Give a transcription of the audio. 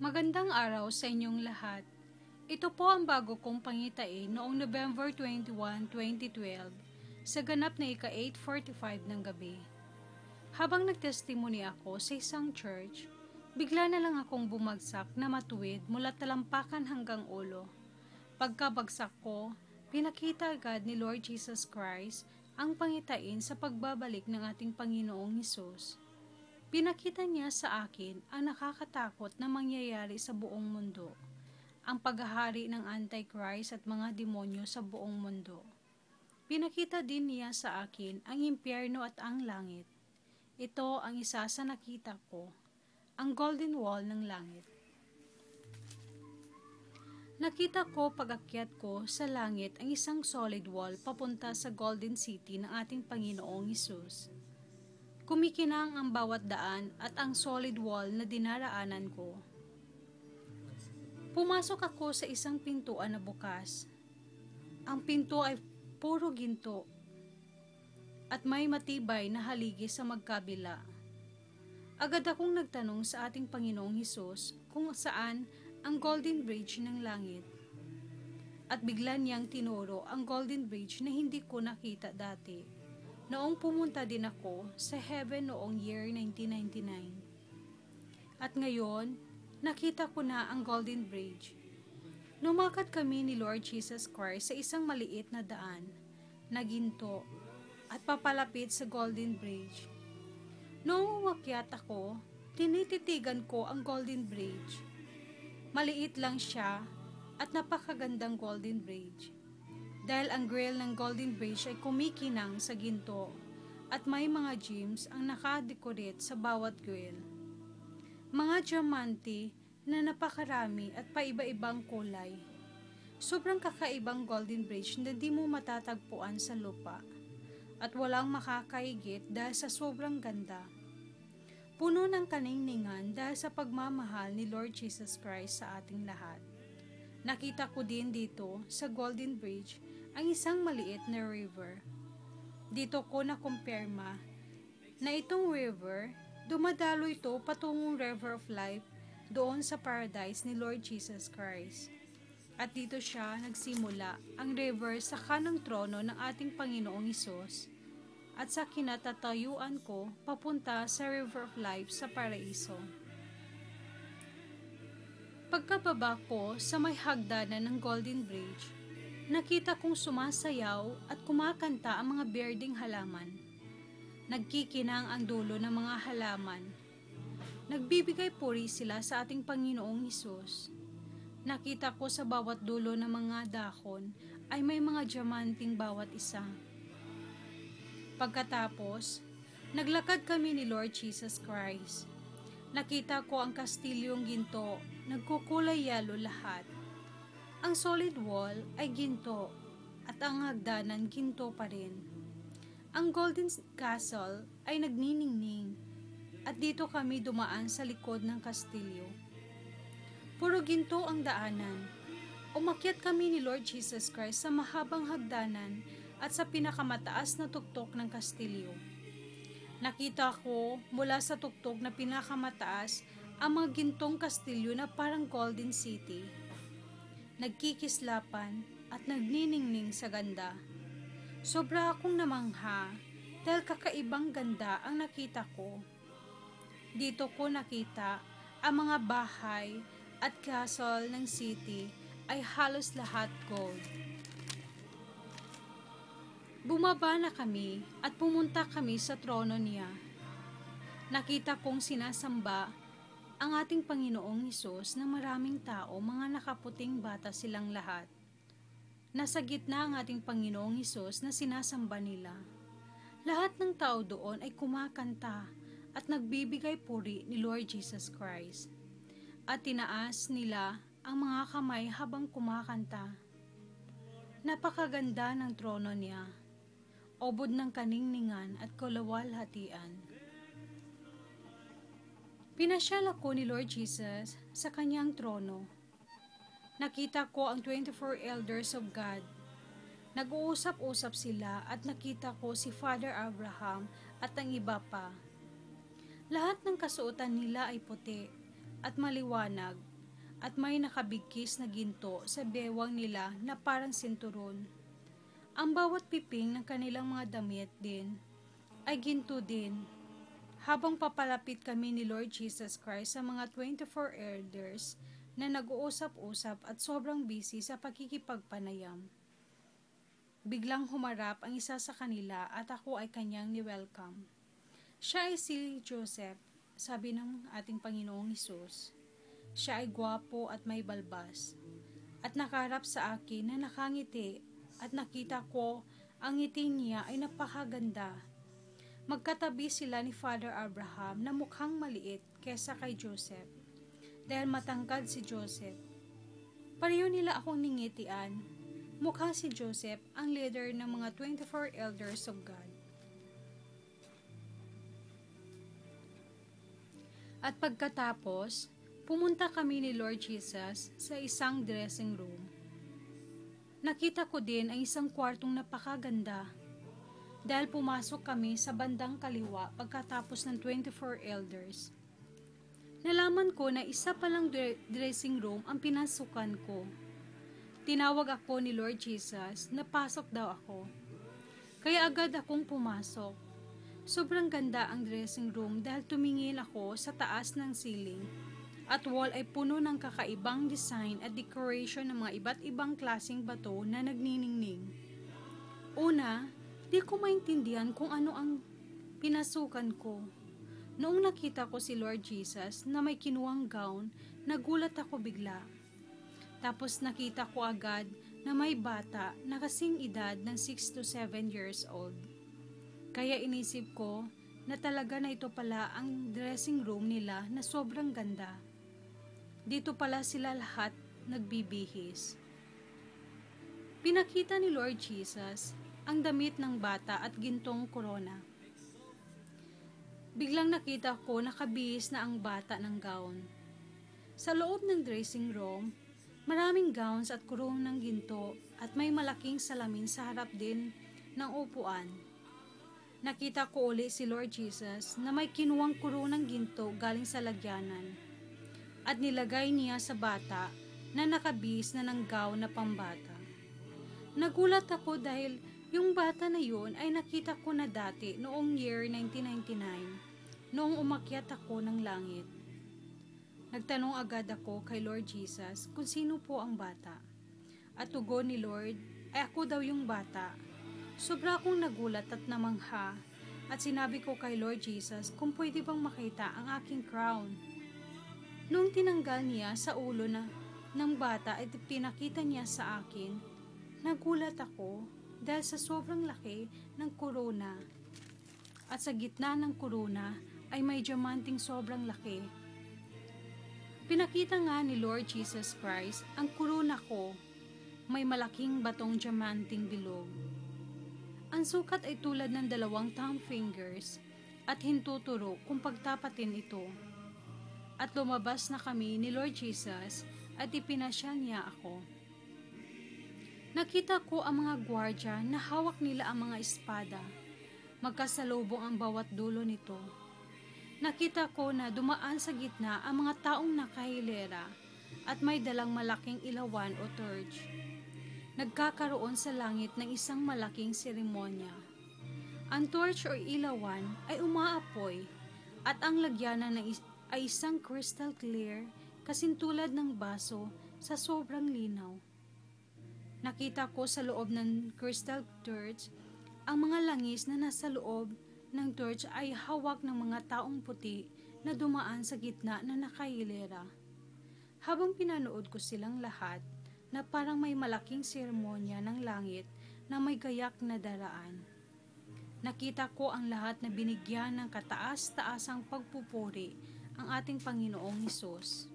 Magandang araw sa inyong lahat. Ito po ang bago kong pangitain noong November 21, 2012 sa ganap na ika-8:45 ng gabi. Habang nagtestimony ako sa isang church, bigla na lang akong bumagsak na matuwid mula talampakan hanggang ulo. Pagkabagsak ko, pinakita agad ni Lord Jesus Christ ang pangitain sa pagbabalik ng ating Panginoong Hesus. Pinakita niya sa akin ang nakakatakot na mangyayari sa buong mundo, ang paghahari ng Antichrist at mga demonyo sa buong mundo. Pinakita din niya sa akin ang impyerno at ang langit. Ito ang isa sa nakita ko, ang Golden Wall ng langit. Nakita ko pag-akyat ko sa langit ang isang solid wall papunta sa Golden City ng ating Panginoong Hesus. Kumikinang ang bawat daan at ang solid wall na dinaraanan ko. Pumasok ako sa isang pintuan na bukas. Ang pinto ay puro ginto at may matibay na haligi sa magkabila. Agad akong nagtanong sa ating Panginoong Hesus kung saan ang Golden Bridge ng langit. At bigla niyang tinuro ang Golden Bridge na hindi ko nakita dati. Noong pumunta din ako sa heaven noong year 1999. At ngayon, nakita ko na ang Golden Bridge. Lumakad kami ni Lord Jesus Christ sa isang maliit na daan, na ginto, at papalapit sa Golden Bridge. Noong umakyat ako, tinititigan ko ang Golden Bridge. Maliit lang siya at napakagandang Golden Bridge. Dahil ang grill ng Golden Bridge ay kumikinang sa ginto at may mga gems ang nakadecorate sa bawat grill. Mga diamante na napakarami at paiba-ibang kulay. Sobrang kakaibang Golden Bridge na di mo matatagpuan sa lupa at walang makakaigit dahil sa sobrang ganda. Puno ng kaningningan dahil sa pagmamahal ni Lord Jesus Christ sa ating lahat. Nakita ko din dito sa Golden Bridge ang isang maliit na river. Dito ko nakumpirma na itong river, dumadalo ito patungong River of Life doon sa paradise ni Lord Jesus Christ. At dito siya nagsimula ang river sa kanang trono ng ating Panginoong Hesus at sa kinatatayuan ko papunta sa River of Life sa paraiso. Pagkababa ko sa may hagdanan ng Golden Bridge, nakita kong sumasayaw at kumakanta ang mga berdeng halaman. Nagkikinang ang dulo ng mga halaman. Nagbibigay puri sila sa ating Panginoong Hesus. Nakita ko sa bawat dulo ng mga dahon ay may mga diamanting bawat isa. Pagkatapos, naglakad kami ni Lord Jesus Christ. Nakita ko ang kastilyong ginto, nagkukulay yelo lahat. Ang solid wall ay ginto at ang hagdanan ginto pa rin. Ang Golden Castle ay nagniningning at dito kami dumaan sa likod ng kastilyo. Puro ginto ang daanan. Umakyat kami ni Lord Jesus Christ sa mahabang hagdanan at sa pinakamataas na tuktok ng kastilyo. Nakita ko mula sa tuktok na pinakamataas ang mga gintong kastilyo na parang Golden City. Nagkikislapan at nagniningning sa ganda. Sobra akong namangha dahil kakaibang ganda ang nakita ko. Dito ko nakita ang mga bahay at castle ng city ay halos lahat gold. Bumaba na kami at pumunta kami sa trono niya. Nakita kong sinasamba ang ating Panginoong Hesus ng maraming tao, mga nakaputing bata silang lahat. Nasa gitna ang ating Panginoong Hesus na sinasamba nila. Lahat ng tao doon ay kumakanta at nagbibigay puri ni Lord Jesus Christ. At tinaas nila ang mga kamay habang kumakanta. Napakaganda ng trono niya. Obod ng kaningningan at kalawalhatian. Pinasyal ako ni Lord Jesus sa kanyang trono. Nakita ko ang 24 elders of God. Nag-uusap-usap sila at nakita ko si Father Abraham at ang iba pa. Lahat ng kasuotan nila ay puti at maliwanag, at may nakabigkis na ginto sa bewang nila na parang sinturon. Ang bawat piping ng kanilang mga damit din ay ginto din. Habang papalapit kami ni Lord Jesus Christ sa mga 24 elders na nag-uusap-usap at sobrang busy sa pakikipagpanayam, biglang humarap ang isa sa kanila at ako ay kanyang ni-welcome. Siya ay si Joseph, sabi ng ating Panginoong Hesus. Siya ay gwapo at may balbas, at nakaharap sa akin na nakangiti, at nakita ko ang ngiti niya ay napakaganda. Magkatabi sila ni Father Abraham na mukhang maliit kesa kay Joseph, dahil matangkad si Joseph. Pareho nila akong ningitian. Mukhang si Joseph ang leader ng mga 24 elders of God. At pagkatapos, pumunta kami ni Lord Jesus sa isang dressing room. Nakita ko din ang isang kwartong napakaganda, dahil pumasok kami sa bandang kaliwa pagkatapos ng 24 elders. Nalaman ko na isa palang dressing room ang pinasukan ko. Tinawag ako ni Lord Jesus na pasok daw ako. Kaya agad akong pumasok. Sobrang ganda ang dressing room dahil tumingin ako sa taas ng ceiling at wall ay puno ng kakaibang design at decoration ng mga iba't ibang klaseng bato na nagniningning. Una, di ko maintindihan kung ano ang pinasukan ko. Noong nakita ko si Lord Jesus na may kinuwang gown, nagulat ako bigla. Tapos nakita ko agad na may bata na kasing edad ng 6 to 7 years old. Kaya inisip ko na talaga na ito pala ang dressing room nila na sobrang ganda. Dito pala sila lahat nagbibihis. Pinakita ni Lord Jesus ang damit ng bata at gintong korona. Biglang nakita ko nakabihis na ang bata ng gown. Sa loob ng dressing room, maraming gowns at kurong ng ginto at may malaking salamin sa harap din ng upuan. Nakita ko uli si Lord Jesus na may kinuwang kurong ng ginto galing sa lagyanan at nilagay niya sa bata na nakabihis na ng gown na pambata. Nagulat ako dahil yung bata na yun ay nakita ko na dati noong year 1999 noong umakyat ako ng langit. Nagtanong agad ako kay Lord Jesus kung sino po ang bata. At tugon ni Lord ay ako daw yung bata. Sobra akong nagulat at namangha at sinabi ko kay Lord Jesus kung pwede bang makita ang aking crown. Noong tinanggal niya sa ulo ng bata at pinakita niya sa akin, nagulat ako dahil sa sobrang laki ng korona. At sa gitna ng korona ay may diamanting sobrang laki. Pinakita nga ni Lord Jesus Christ ang korona ko, may malaking batong diamanting bilog. Ang sukat ay tulad ng 2 thumb fingers at hintuturo kung pagtapatin ito. At lumabas na kami ni Lord Jesus at ipinasya niya ako. Nakita ko ang mga gwardya na hawak nila ang mga espada. Magkasalubong ang bawat dulo nito. Nakita ko na dumaan sa gitna ang mga taong nakahilera at may dalang malaking ilawan o torch. Nagkakaroon sa langit ng isang malaking seremonya. Ang torch o ilawan ay umaapoy at ang lagyanan ay isang crystal clear kasintulad ng baso sa sobrang linaw. Nakita ko sa loob ng crystal torch ang mga langis na nasa loob ng torch ay hawak ng mga taong puti na dumaan sa gitna na nakahilera. Habang pinanood ko silang lahat, na parang may malaking seremonya ng langit na may gayak na daraan. Nakita ko ang lahat na binigyan ng kataas-taasang pagpupuri ang ating Panginoong Hesus.